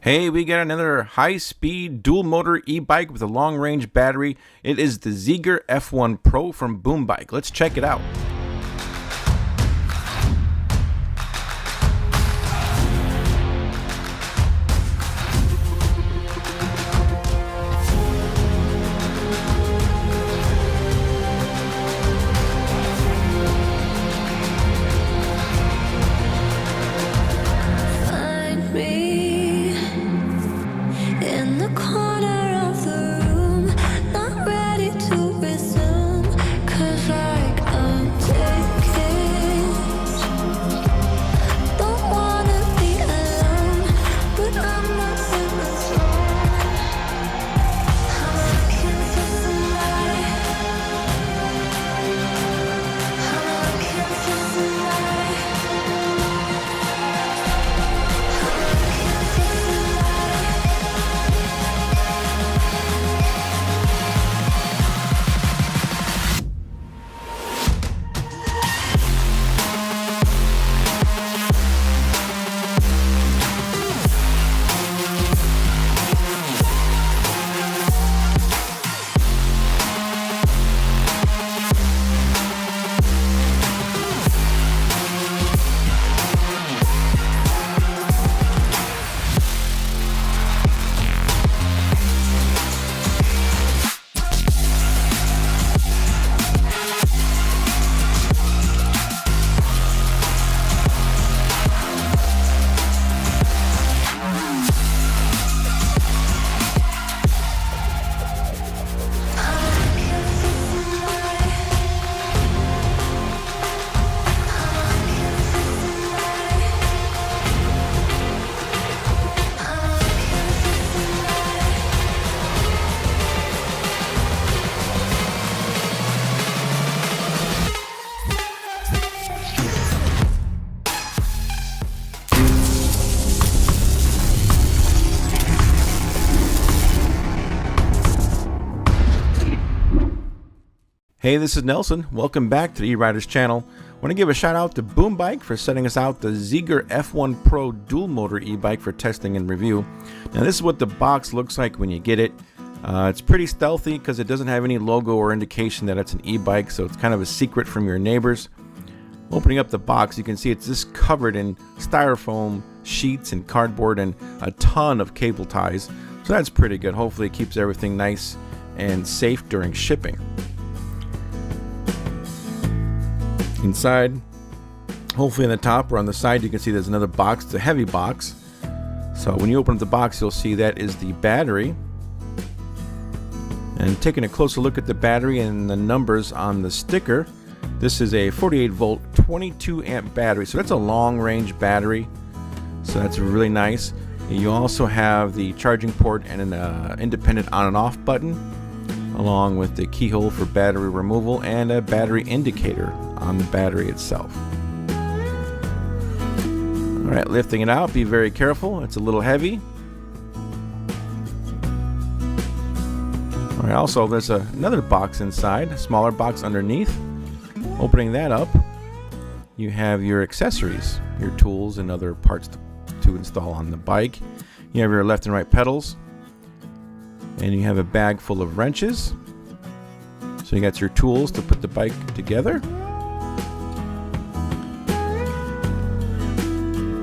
Hey, we got another high-speed dual-motor e-bike with a long-range battery. It is the Zeegr F1 Pro from Boombike. Let's check it out. Hey, this is Nelson. Welcome back to the eRiders channel. I want to give a shout out to Boombike for sending us out the Zeegr F1 Pro dual motor e-bike for testing and review. Now this is what the box looks like when you get it. It's pretty stealthy because it doesn't have any logo or indication that it's an e-bike, so it's kind of a secret from your neighbors. Opening up the box, you can see it's just covered in styrofoam sheets and cardboard and a ton of cable ties. So that's pretty good. Hopefully it keeps everything nice and safe during shipping. Inside, hopefully on the top or on the side, you can see there's another box. It's a heavy box. So when you open up the box, you'll see that is the battery. And taking a closer look at the battery and the numbers on the sticker, this is a 48 volt 22 amp battery. So that's a long range battery. So that's really nice. You also have the charging port and an independent on and off button, along with the keyhole for battery removal and a battery indicator on the battery itself. Alright, lifting it out, be very careful, it's a little heavy. Alright, also there's another box inside, a smaller box underneath. Opening that up, you have your accessories, your tools and other parts to install on the bike. You have your left and right pedals, and you have a bag full of wrenches. So you got your tools to put the bike together.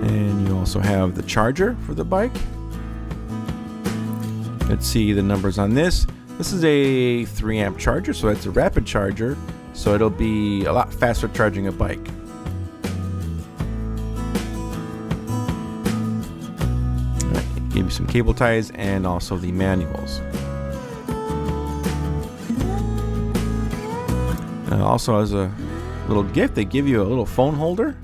And you also have the charger for the bike. Let's see the numbers on this. This is a 3 amp charger, so it's a rapid charger, so it'll be a lot faster charging a bike. Right, give you some cable ties and also the manuals. Also, as a little gift, they give you a little phone holder,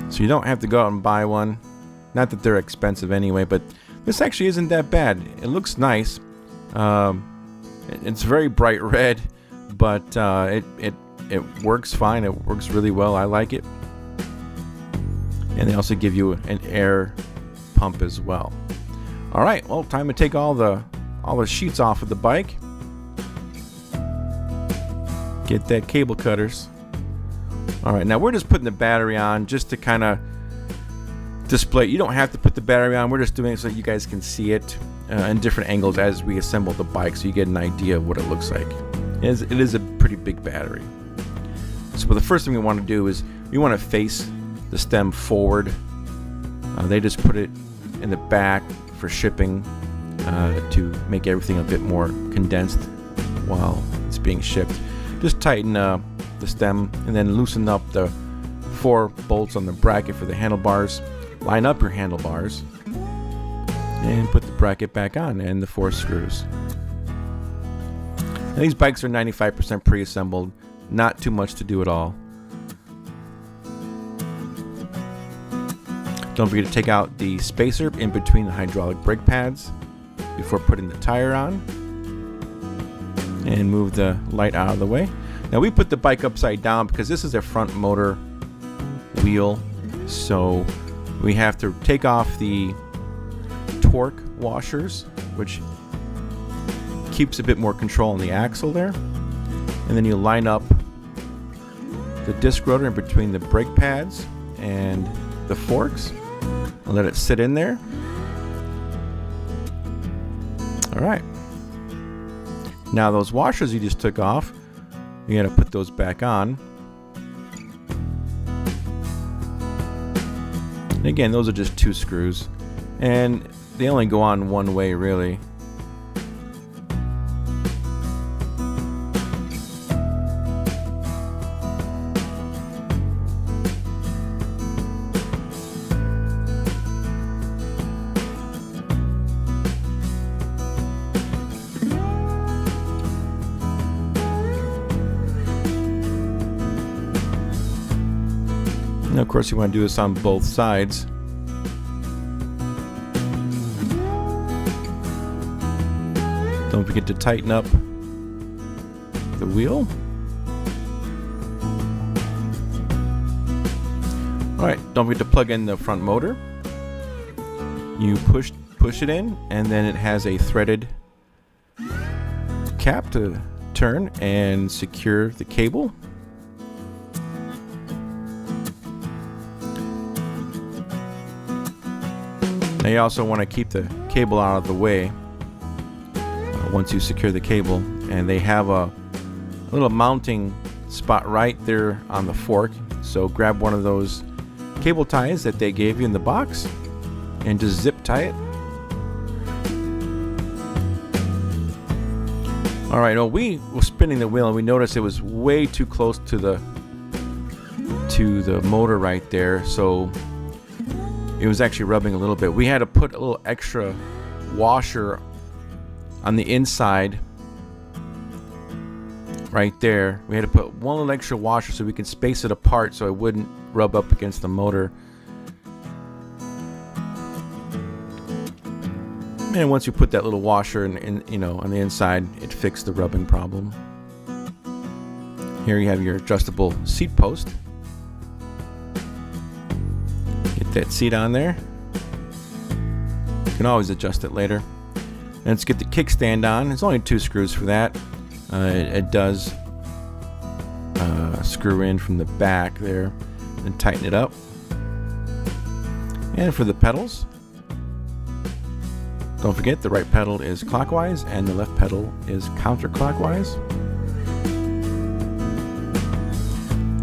so you don't have to go out and buy one. Not that they're expensive anyway, but this actually isn't that bad. It looks nice. It's very bright red, but it works fine. It works really well. I like it. And they also give you an air pump as well. All right, well, time to take all the sheets off of the bike. Get that cable cutters. All right, now we're just putting the battery on just to kind of display. You don't have to put the battery on. We're just doing it so you guys can see it in different angles as we assemble the bike, so you get an idea of what it looks like. It is a pretty big battery. So the first thing we want to do is we want to face the stem forward. They just put it in the back for shipping to make everything a bit more condensed while it's being shipped. Just tighten the stem and then loosen up the 4 bolts on the bracket for the handlebars. Line up your handlebars and put the bracket back on and the 4 screws. Now, these bikes are 95% pre-assembled, not too much to do at all. Don't forget to take out the spacer in between the hydraulic brake pads before putting the tire on, and move the light out of the way. Now, we put the bike upside down because this is a front motor wheel, so we have to take off the torque washers, which keeps a bit more control on the axle there. And then you line up the disc rotor in between the brake pads and the forks and let it sit in there. Alright. Now those washers you just took off, you gotta put those back on. And again, those are just 2 screws, and they only go on one way really. And of course you want to do this on both sides. Don't forget to tighten up the wheel. Alright, don't forget to plug in the front motor. You push it in, and then it has a threaded cap to turn and secure the cable. Now you also want to keep the cable out of the way once you secure the cable, and they have a little mounting spot right there on the fork, so grab one of those cable ties that they gave you in the box and just zip tie it. Alright, well, we were spinning the wheel and we noticed it was way too close to the motor right there, so it was actually rubbing a little bit. We had to put a little extra washer on the inside right there. We had to put one little extra washer so we could space it apart so it wouldn't rub up against the motor. And once you put that little washer in on the inside, it fixed the rubbing problem. Here you have your adjustable seat post. Get that seat on there. You can always adjust it later. And let's get the kickstand on. There's only 2 screws for that. It does screw in from the back there and tighten it up. And for the pedals, don't forget the right pedal is clockwise and the left pedal is counterclockwise.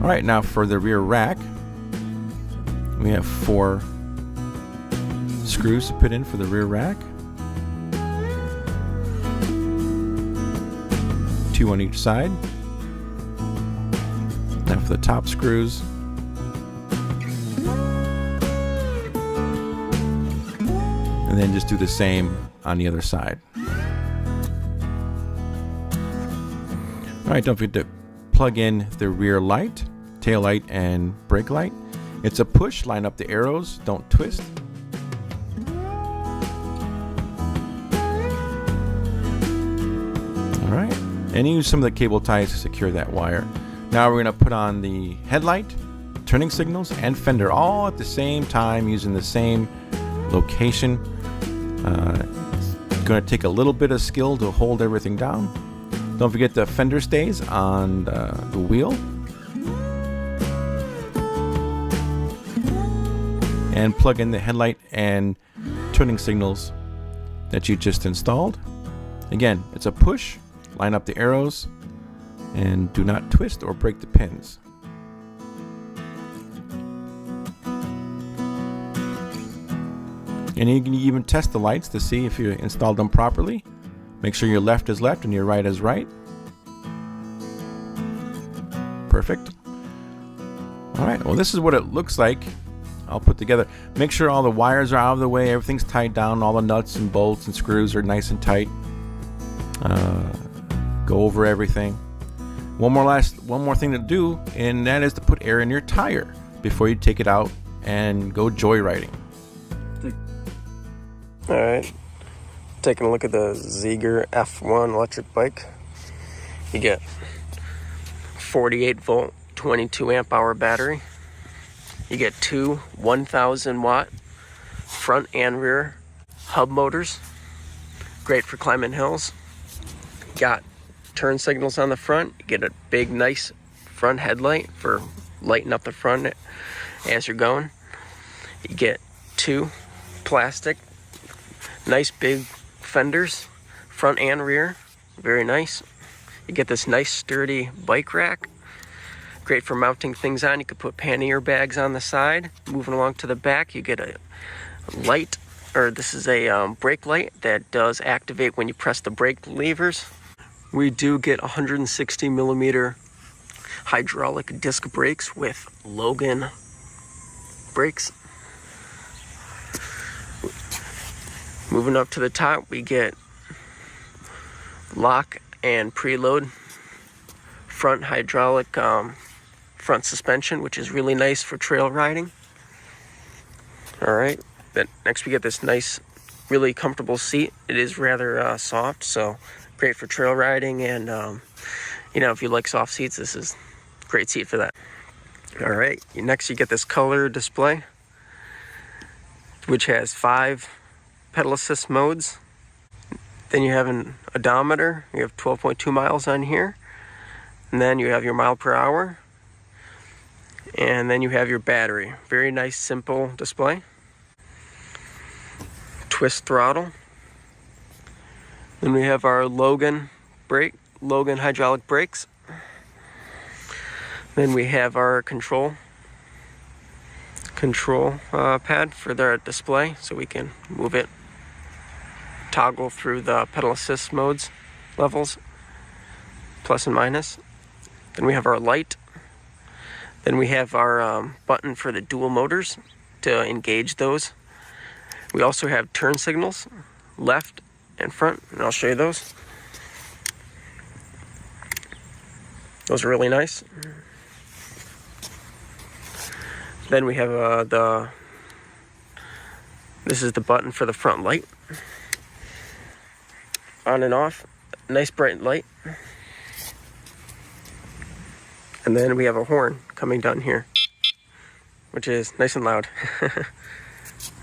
Alright, now for the rear rack, we have 4 screws to put in for the rear rack. 2 on each side. Now for the top screws, and then just do the same on the other side. Alright, don't forget to plug in the rear light, tail light, and brake light. It's a push, line up the arrows, don't twist. Alright, and use some of the cable ties to secure that wire. Now we're going to put on the headlight, turning signals, and fender all at the same time using the same location. It's going to take a little bit of skill to hold everything down. Don't forget the fender stays on the wheel. and plug in the headlight and turning signals that you just installed. Again, it's a push. Line up the arrows and do not twist or break the pins. And you can even test the lights to see if you installed them properly. Make sure your left is left and your right is right. Perfect. Alright, well, this is what it looks like. I'll put together. Make sure all the wires are out of the way, everything's tied down, all the nuts and bolts and screws are nice and tight. Go over everything. One more thing to do, and that is to put air in your tire before you take it out and go joyriding. Alright, taking a look at the Zeegr F1 electric bike. You get 48 volt 22 amp hour battery. You get two 1000 watt front and rear hub motors, great for climbing hills. Got turn signals on the front. You get a big nice front headlight for lighting up the front as you're going. You get two plastic nice big fenders, front and rear, very nice. You get this nice sturdy bike rack, great for mounting things on. You could put pannier bags on the side. Moving along to the back, you get a light, or this is a brake light that does activate when you press the brake levers. We do get 160 millimeter hydraulic disc brakes with Logan brakes. Moving up to the top, we get lock and preload front hydraulic front suspension, which is really nice for trail riding. All right, then next we get this nice, really comfortable seat. It is rather soft, so great for trail riding, and you know, if you like soft seats, this is a great seat for that. All right, next you get this color display, which has 5 pedal assist modes. Then you have an odometer. You have 12.2 miles on here, and then you have your mile per hour, and then you have your battery. Very nice, simple display. Twist throttle. Then we have our Logan hydraulic brakes. Then we have our control pad for their display, so we can move it, toggle through the pedal assist modes levels, plus and minus. Then we have our light. Then we have our button for the dual motors to engage those. We also have turn signals, left and front, and I'll show you those. Those are really nice. Then we have this is the button for the front light. On and off, nice bright light. And then we have a horn coming down here, which is nice and loud.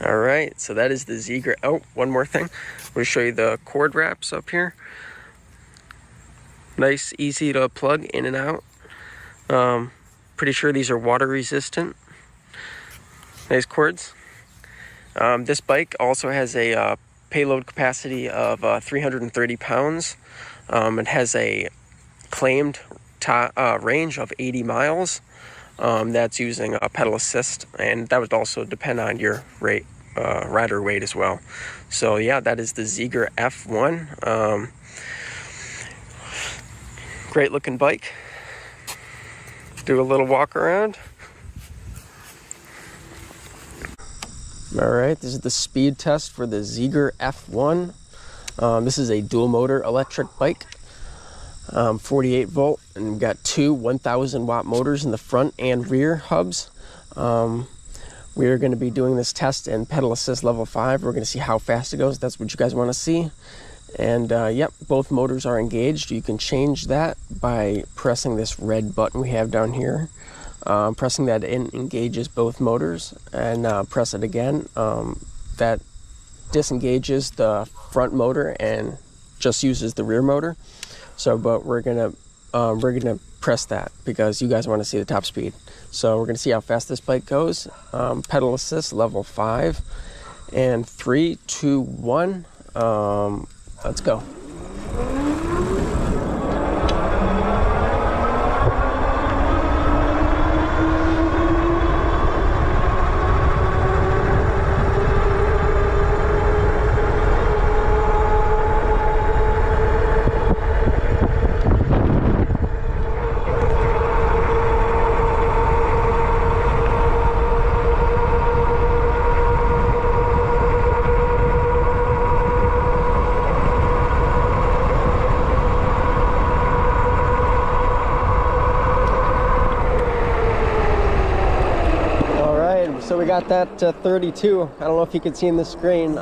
All right, so that is the Zeegr. Oh, one more thing. We'll show you the cord wraps up here. Nice, easy to plug in and out. Pretty sure these are water resistant. Nice cords. This bike also has a payload capacity of 330 pounds. It has a claimed range of 80 miles. That's using a pedal assist, and that would also depend on your rider weight as well. So yeah, that is the Zeegr F1. Great looking bike. Do a little walk around. All right, this is the speed test for the Zeegr F1. This is a dual motor electric bike, 48 volt, and we've got two 1000 watt motors in the front and rear hubs. We are going to be doing this test in pedal assist level 5. We're going to see how fast it goes. That's what you guys want to see. And yep, both motors are engaged. You can change that by pressing this red button we have down here. Pressing that in engages both motors, and press it again. That disengages the front motor and just uses the rear motor. So, but we're gonna press that because you guys want to see the top speed. So we're going to see how fast this bike goes. Pedal assist level 5, and 3, 2, 1. Let's go. So we got that 32. I don't know if you can see in the screen. We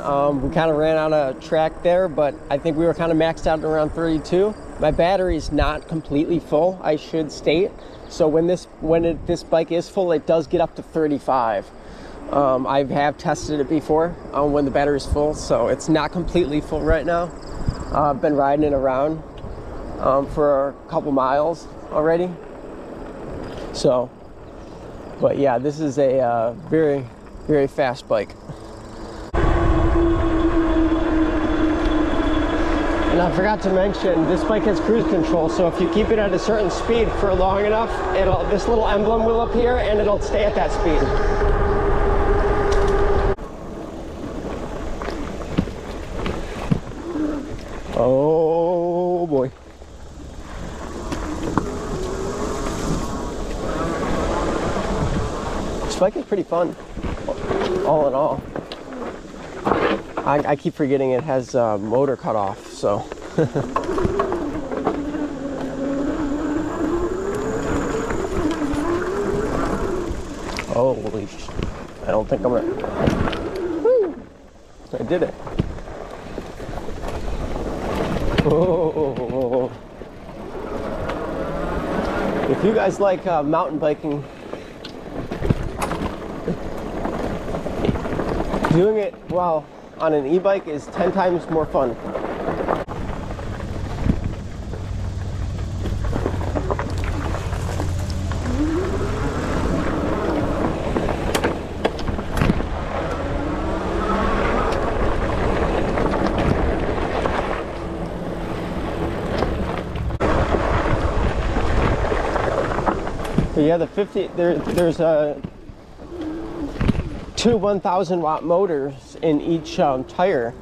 kind of ran out of track there, but I think we were kind of maxed out at around 32. My battery's not completely full, I should state. So when this bike is full, it does get up to 35. I have tested it before when the battery's full, so it's not completely full right now. I've been riding it around for a couple miles already. So. But yeah, this is a very, very fast bike. And I forgot to mention, this bike has cruise control, so if you keep it at a certain speed for long enough, this little emblem will appear and it'll stay at that speed. Oh boy. This bike is pretty fun, all in all. I keep forgetting it has motor cut off, so. Holy sh! I don't think I'm gonna. Woo! I did it. Oh. If you guys like mountain biking, doing it while on an e-bike is 10 times more fun. So yeah, the 50 there's two 1,000 watt motors in each tire,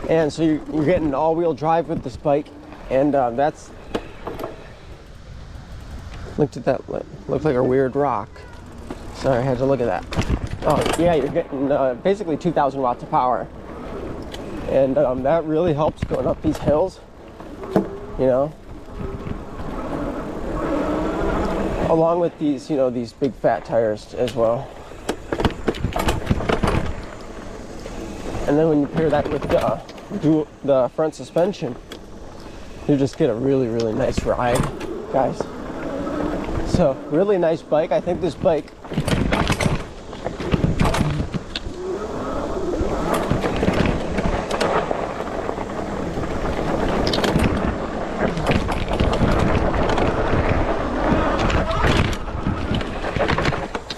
and so you're getting all-wheel drive with this bike, and that's, looked at that, looked like a weird rock. Sorry, I had to look at that. Oh yeah, you're getting basically 2,000 watts of power, and that really helps going up these hills, you know, along with these, you know, these big fat tires as well. And then when you pair that with the front suspension, you just get a really, really nice ride, guys. So, really nice bike. I think this bike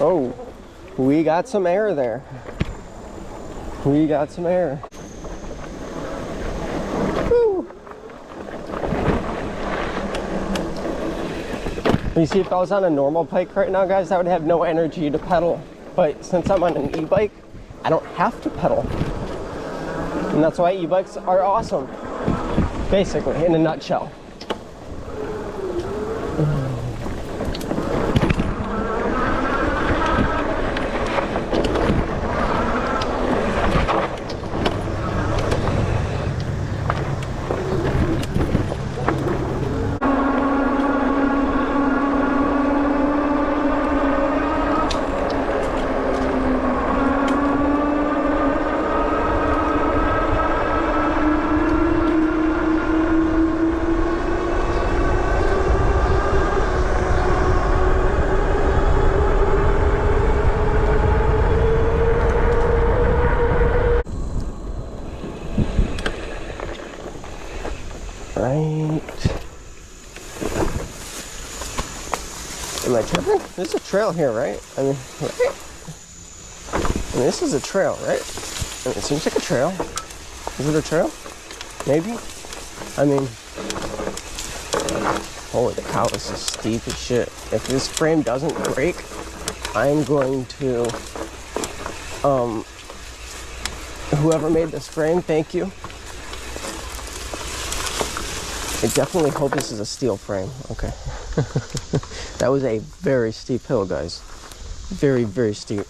oh, we got some air there. We got some air. Woo. You see, if I was on a normal bike right now, guys, I would have no energy to pedal. But since I'm on an e-bike, I don't have to pedal. And that's why e-bikes are awesome. Basically, in a nutshell. Am I tripping? There's a trail here, right? I mean, right? I mean, this is a trail, right? I mean, it seems like a trail. Is it a trail? Maybe? I mean, holy cow, this is steep as shit. If this frame doesn't break, I'm going to, whoever made this frame, thank you. I definitely hope this is a steel frame. Okay. That was a very steep hill, guys. Very, very steep.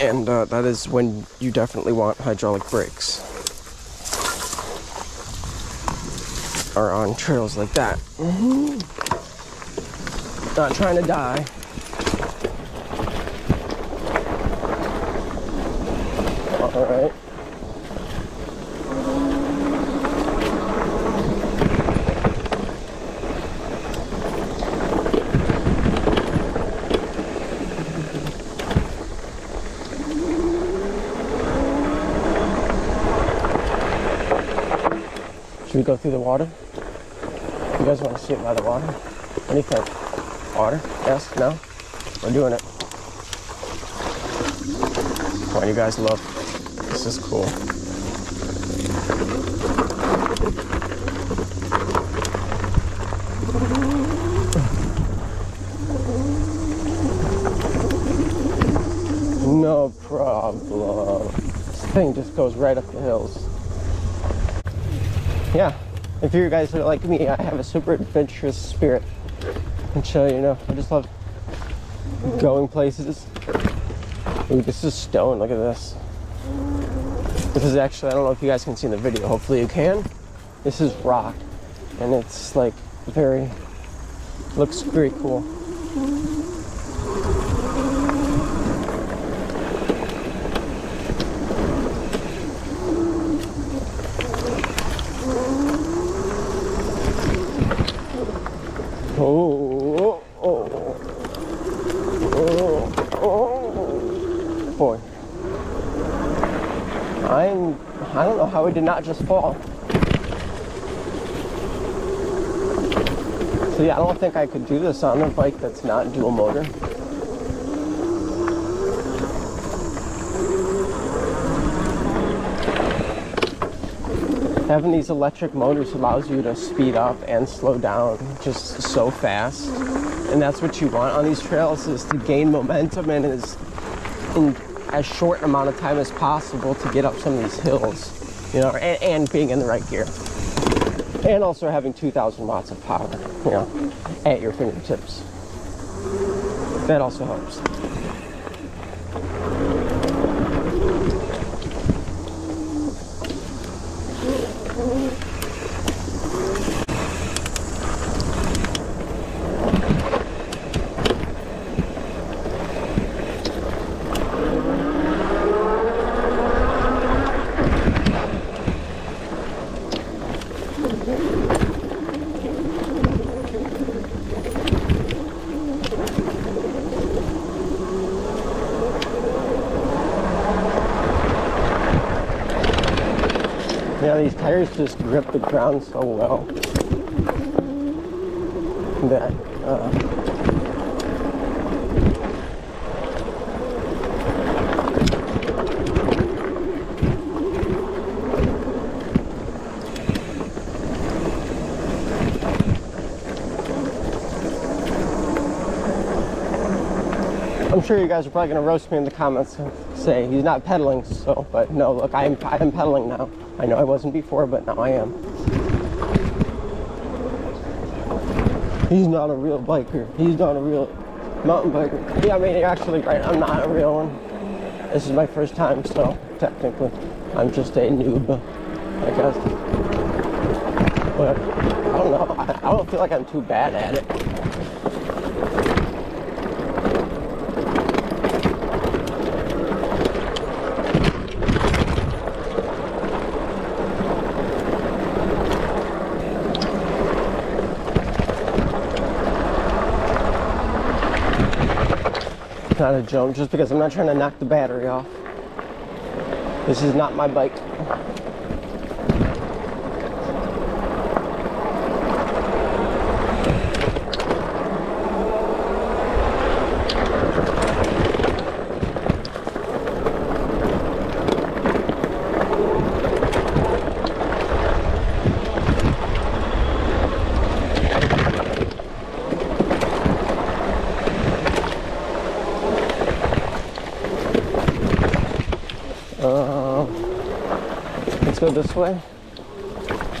And that is when you definitely want hydraulic brakes. Or on trails like that. Not trying to die. All right. Should we go through the water? You guys want to see it by the water? What do you think? Water? Yes? No? We're doing it. Why do you guys look? This is cool. No problem. This thing just goes right up the hills. Yeah, if you guys are like me, I have a super adventurous spirit. And so, you know, I just love going places. Ooh, this is stone, look at this. This is actually, I don't know if you guys can see in the video, hopefully you can. This is rock, and it's like very, looks very cool. Boy, I don't know how we did not just fall. So yeah, I don't think I could do this on a bike that's not dual motor. Having these electric motors allows you to speed up and slow down just so fast. And that's what you want on these trails, is to gain momentum and in as short an amount of time as possible to get up some of these hills, you know, and being in the right gear. And also having 2,000 watts of power, you know, at your fingertips. That also helps. Yeah, these tires just grip the ground so well that I'm sure you guys are probably going to roast me in the comments and say he's not pedaling, so, but no, look, I am pedaling now. I know I wasn't before, but now I am. He's not a real biker. He's not a real mountain biker. Yeah, I mean, you're actually right. I'm not a real one. This is my first time, so technically, I'm just a noob, I guess. But I don't know. I don't feel like I'm too bad at it. Not a joke, just because I'm not trying to knock the battery off. This is not my bike. Let's go this way,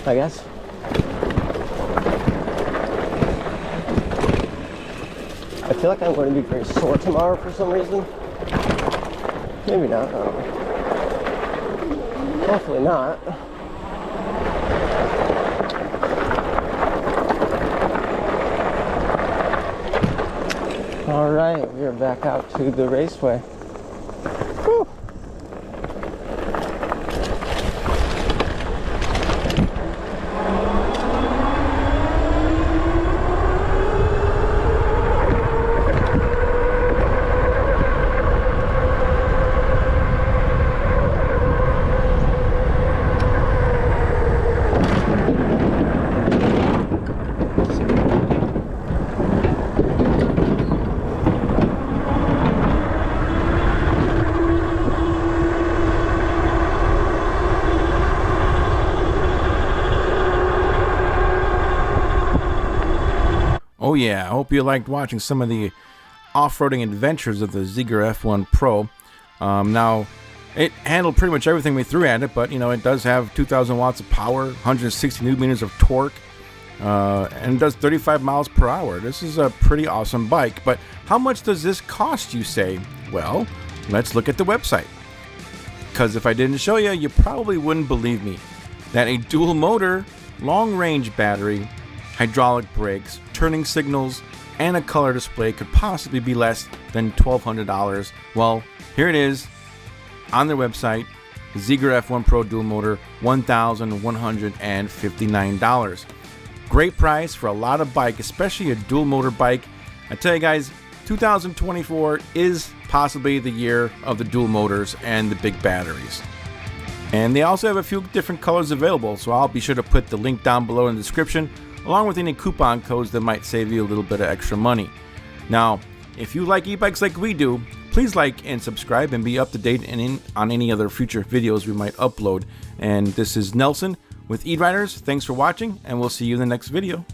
I guess. I feel like I'm going to be very sore tomorrow for some reason. Maybe not, I don't know. Hopefully not. All right, we are back out to the raceway. Whew. Oh yeah, I hope you liked watching some of the off-roading adventures of the Zeegr F1 Pro. Now, it handled pretty much everything we threw at it, but it does have 2,000 watts of power, 160 newton meters of torque, and it does 35 miles per hour. This is a pretty awesome bike, but how much does this cost, you say? Well, let's look at the website. Because if I didn't show you, you probably wouldn't believe me. That a dual motor, long-range battery, hydraulic brakes, turning signals, and a color display could possibly be less than $1,200. Well, here it is on their website. Zeegr F1 Pro dual motor, $1,159. Great price for a lot of bike, especially a dual motor bike. I tell you guys, 2024 is possibly the year of the dual motors and the big batteries. And they also have a few different colors available, so I'll be sure to put the link down below in the description, along with any coupon codes that might save you a little bit of extra money. Now, if you like e-bikes like we do, please like and subscribe and be up to date on any other future videos we might upload. And this is Nelson with eRiders. Thanks for watching, and we'll see you in the next video.